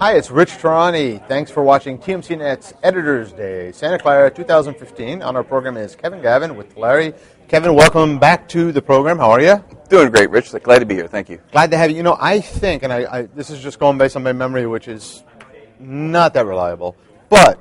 Hi, it's Rich Tarani. Thanks for watching TMC Net's Editor's Day, Santa Clara 2015. On our program is Kevin Gavin with Talari. Kevin, welcome back to the program. How are you? Doing great, Rich. Glad to be here. Thank you. Glad to have you. You know, I think, and I this is just going based on my memory, which is not that reliable, but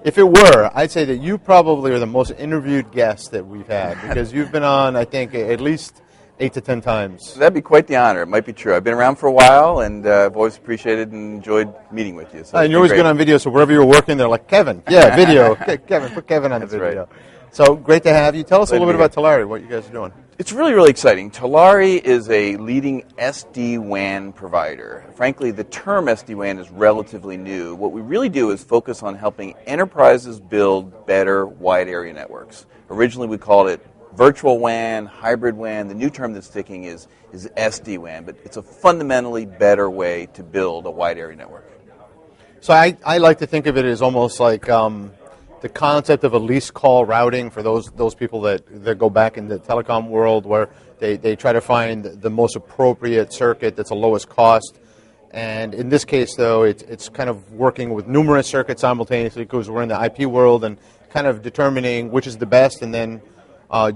if it were, I'd say that you probably are the most interviewed guest that we've had because you've been on, I think, at least 8 to 10 times. That'd be quite the honor. It might be true. I've been around for a while, and I've always appreciated and enjoyed meeting with you. So and you're always good on video, so wherever you're working, they're like, Kevin, yeah, video. Kevin, put Kevin on the video. Right. So great to have you. Tell us a little bit about Talari, what you guys are doing. It's really, really exciting. Talari is a leading SD-WAN provider. Frankly, the term SD-WAN is relatively new. What we really do is focus on helping enterprises build better wide area networks. Originally, we called it virtual WAN, hybrid WAN. The new term that's sticking is SD-WAN, but it's a fundamentally better way to build a wide area network. So I like to think of it as almost like the concept of a least call routing for those people that go back in the telecom world where they try to find the most appropriate circuit that's the lowest cost. And in this case, though, it's kind of working with numerous circuits simultaneously because we're in the IP world and kind of determining which is the best, and then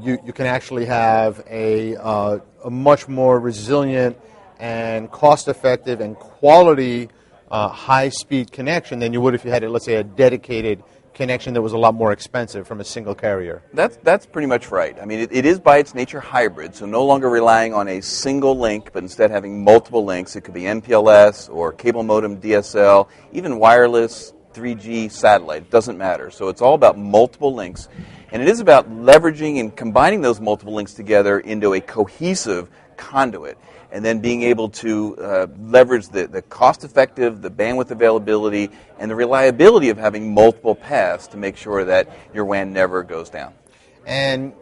you can actually have a much more resilient and cost-effective and quality high-speed connection than you would if you had, let's say, a dedicated connection that was a lot more expensive from a single carrier. That's pretty much right. I mean, it is by its nature hybrid, so no longer relying on a single link, but instead having multiple links. It could be MPLS or cable modem DSL, even wireless 3G satellite. It doesn't matter. So it's all about multiple links. And it is about leveraging and combining those multiple links together into a cohesive conduit, and then being able to leverage the cost-effective, the bandwidth availability, and the reliability of having multiple paths to make sure that your WAN never goes down. And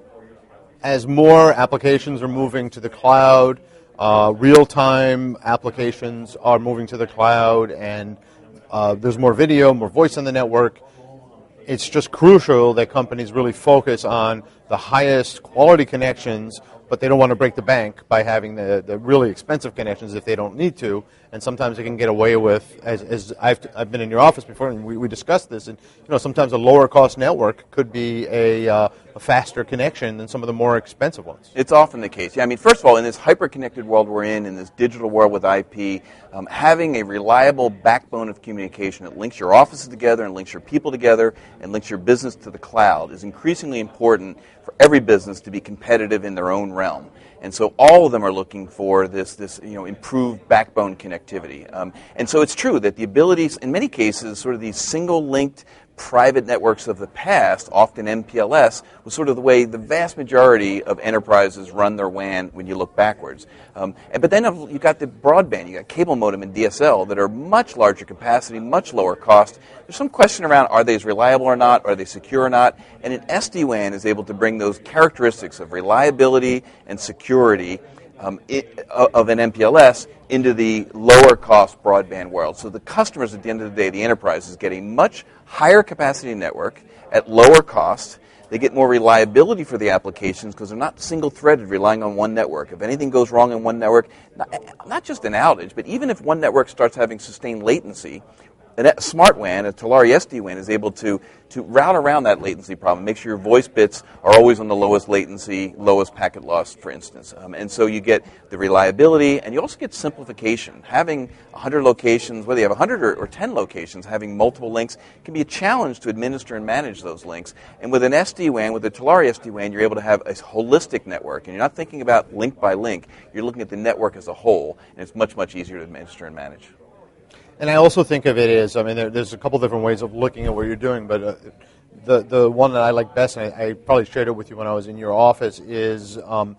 as more applications are moving to the cloud, real-time applications are moving to the cloud, and there's more video, more voice on the network, it's just crucial that companies really focus on the highest quality connections, but they don't want to break the bank by having the really expensive connections if they don't need to. And sometimes they can get away with, as I've been in your office before, and we discussed this, and sometimes a lower cost network could be a faster connection than some of the more expensive ones. It's often the case. Yeah, I mean, first of all, in this hyper-connected world we're in this digital world with IP, having a reliable backbone of communication that links your offices together and links your people together and links your business to the cloud is increasingly important for every business to be competitive in their own realm. And so all of them are looking for this improved backbone connectivity. And so it's true that the abilities, in many cases, sort of these single-linked private networks of the past, often MPLS, was sort of the way the vast majority of enterprises run their WAN when you look backwards. But then you've got the broadband, you've got cable modem and DSL that are much larger capacity, much lower cost. There's some question around, are they as reliable or not, are they secure or not? And an SD-WAN is able to bring those characteristics of reliability and security of an MPLS into the lower cost broadband world. So the customers at the end of the day, the enterprise, is getting much higher capacity network at lower cost. They get more reliability for the applications because they're not single-threaded, relying on one network. If anything goes wrong in one network, not just an outage, but even if one network starts having sustained latency, a smart WAN, a Talari SD-WAN, is able to route around that latency problem, make sure your voice bits are always on the lowest latency, lowest packet loss, for instance. And so you get the reliability, and you also get simplification. Having 100 locations, whether you have 100 or 10 locations, having multiple links can be a challenge to administer and manage those links. And with an SD-WAN, with a Talari SD-WAN, you're able to have a holistic network. And you're not thinking about link by link. You're looking at the network as a whole, and it's much, much easier to administer and manage. And I also think of it as, I mean, there's a couple different ways of looking at what you're doing, but the one that I like best, and I probably shared it with you when I was in your office, is some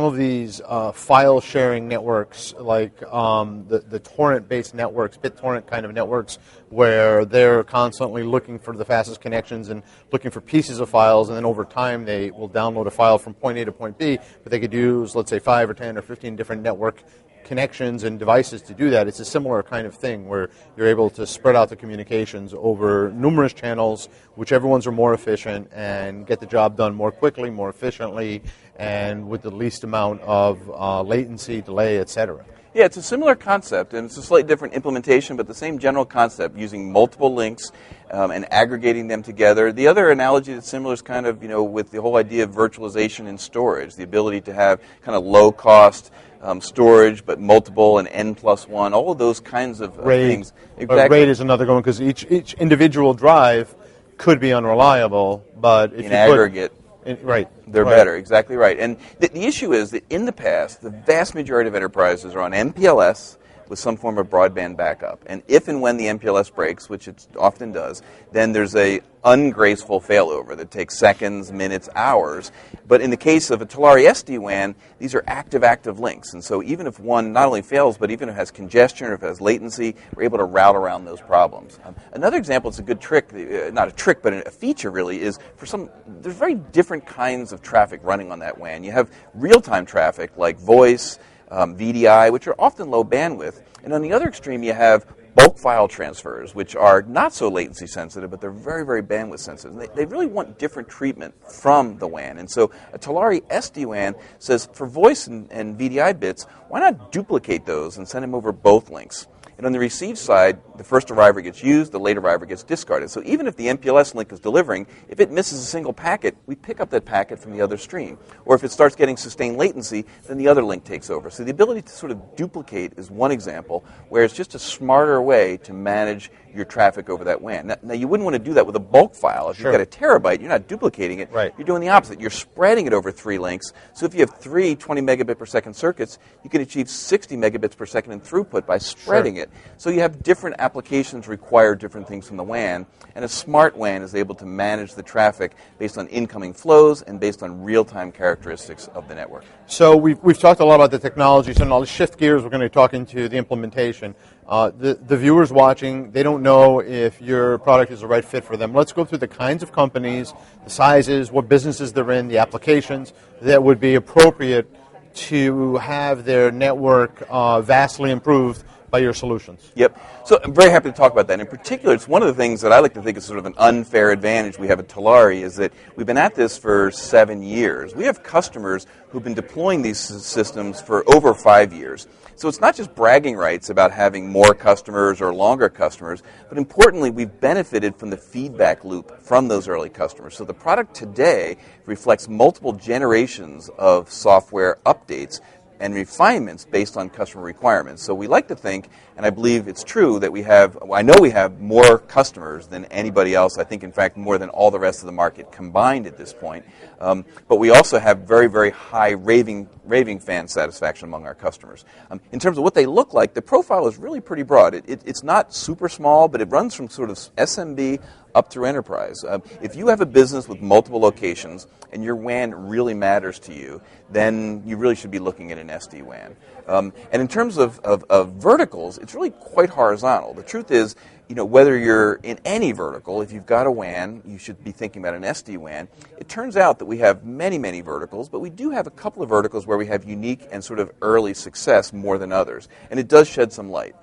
of these file sharing networks, like the torrent-based networks, BitTorrent kind of networks, where they're constantly looking for the fastest connections and looking for pieces of files, and then over time they will download a file from point A to point B, but they could use, let's say, 5 or 10 or 15 different network connections and devices to do that. It's a similar kind of thing where you're able to spread out the communications over numerous channels, whichever ones are more efficient, and get the job done more quickly, more efficiently, and with the least amount of latency, delay, etc. Yeah, it's a similar concept, and it's a slightly different implementation, but the same general concept, using multiple links and aggregating them together. The other analogy that's similar is kind of, with the whole idea of virtualization in storage, the ability to have kind of low-cost storage, but multiple and N+1, all of those kinds of things. Exactly. RAID is another one, because each individual drive could be unreliable, but if in aggregate, they're better. Exactly right. And the issue is that in the past, the vast majority of enterprises are on MPLS with some form of broadband backup. And if and when the MPLS breaks, which it often does, then there's a ungraceful failover that takes seconds, minutes, hours. But in the case of a Talari SD-WAN, these are active links. And so even if one not only fails, but even if it has congestion or if it has latency, we're able to route around those problems. Another example, it's a good trick, not a trick, but a feature really, is there's very different kinds of traffic running on that WAN. You have real-time traffic like voice, VDI, which are often low bandwidth. And on the other extreme, you have bulk file transfers, which are not so latency sensitive, but they're very, very bandwidth sensitive. They really want different treatment from the WAN. And so a Talari SD-WAN says, for voice and VDI bits, why not duplicate those and send them over both links? And on the receive side, the first arriver gets used, the late arriver gets discarded. So even if the MPLS link is delivering, if it misses a single packet, we pick up that packet from the other stream. Or if it starts getting sustained latency, then the other link takes over. So the ability to sort of duplicate is one example, where it's just a smarter way to manage your traffic over that WAN. Now you wouldn't want to do that with a bulk file. If you've got a terabyte, you're not duplicating it. Right. You're doing the opposite. You're spreading it over 3 links. So if you have 3 20 megabit per second circuits, you can achieve 60 megabits per second in throughput by spreading it. So you have different applications require different things from the WAN, and a smart WAN is able to manage the traffic based on incoming flows and based on real-time characteristics of the network. So we've talked a lot about the technology, so now let's shift gears. We're going to talk into the implementation. The viewers watching, they don't know if your product is the right fit for them. Let's go through the kinds of companies, the sizes, what businesses they're in, the applications that would be appropriate to have their network vastly improved by your solutions. Yep. So I'm very happy to talk about that. In particular, it's one of the things that I like to think is sort of an unfair advantage we have at Talari, is that we've been at this for 7 years. We have customers who've been deploying these systems for over 5 years. So it's not just bragging rights about having more customers or longer customers, but importantly, we've benefited from the feedback loop from those early customers. So the product today reflects multiple generations of software updates and refinements based on customer requirements. So we like to think, and I believe it's true, that I know we have more customers than anybody else. I think, in fact, more than all the rest of the market combined at this point. But we also have very, very high raving fan satisfaction among our customers. In terms of what they look like, the profile is really pretty broad. It's not super small, but it runs from sort of SMB up through enterprise. If you have a business with multiple locations and your WAN really matters to you, then you really should be looking at an SD-WAN. And in terms of verticals, it's really quite horizontal. The truth is, whether you're in any vertical, if you've got a WAN, you should be thinking about an SD-WAN. It turns out that we have many, many verticals, but we do have a couple of verticals where we have unique and sort of early success more than others. And it does shed some light.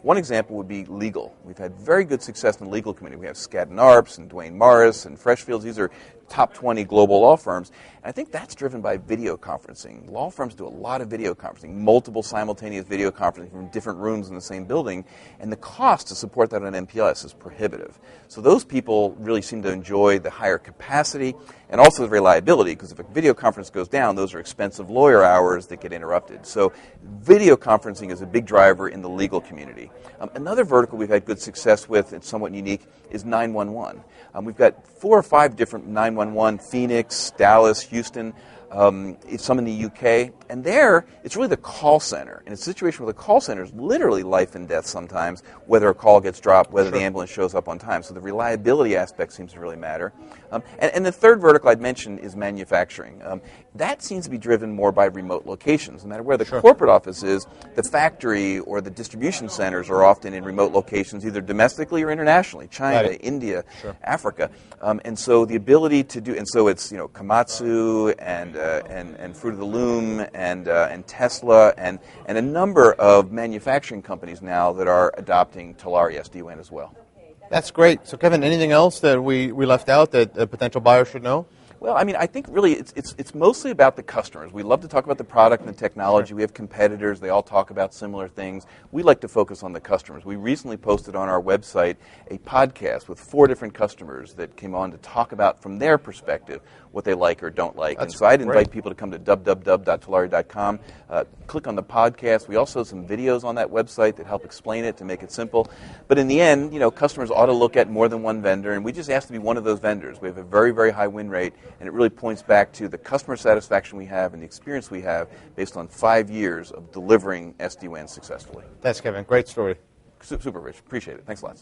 One example would be legal. We've had very good success in the legal community. We have Skadden Arps and Duane Morris and Freshfields. These are top 20 global law firms. And I think that's driven by video conferencing. Law firms do a lot of video conferencing, multiple simultaneous video conferencing from different rooms in the same building, and the cost to support that on MPLS is prohibitive. So those people really seem to enjoy the higher capacity and also the reliability, because if a video conference goes down, those are expensive lawyer hours that get interrupted. So video conferencing is a big driver in the legal community. Another vertical we've had good success with, and somewhat unique, is 911. We've got 4 or 5 different 911, Phoenix, Dallas, Houston, some in the UK, and there it's really the call center. And it's a situation where the call center is literally life and death sometimes, whether a call gets dropped, whether the ambulance shows up on time. So the reliability aspect seems to really matter. And the third vertical I'd mention is manufacturing. That seems to be driven more by remote locations. No matter where the corporate office is, the factory or the distribution centers are often in remote locations, either domestically or internationally, China, India, Africa. And so the ability to do, and so it's Komatsu and Fruit of the Loom and Tesla and a number of manufacturing companies now that are adopting Talari SD-WAN as well. That's great. So Kevin, anything else that we left out that a potential buyer should know? Well, I mean, I think really it's mostly about the customers. We love to talk about the product and the technology. Sure. We have competitors. They all talk about similar things. We like to focus on the customers. We recently posted on our website a podcast with 4 different customers that came on to talk about, from their perspective, what they like or don't like. That's and so I'd invite great. people to come to www.talari.com, click on the podcast. We also have some videos on that website that help explain it, to make it simple. But in the end, customers ought to look at more than one vendor, and we just ask to be one of those vendors. We have a very, very high win rate, and it really points back to the customer satisfaction we have and the experience we have based on 5 years of delivering SD-WAN successfully. Thanks, Kevin. Great story. Super, Rich. Appreciate it. Thanks a lot.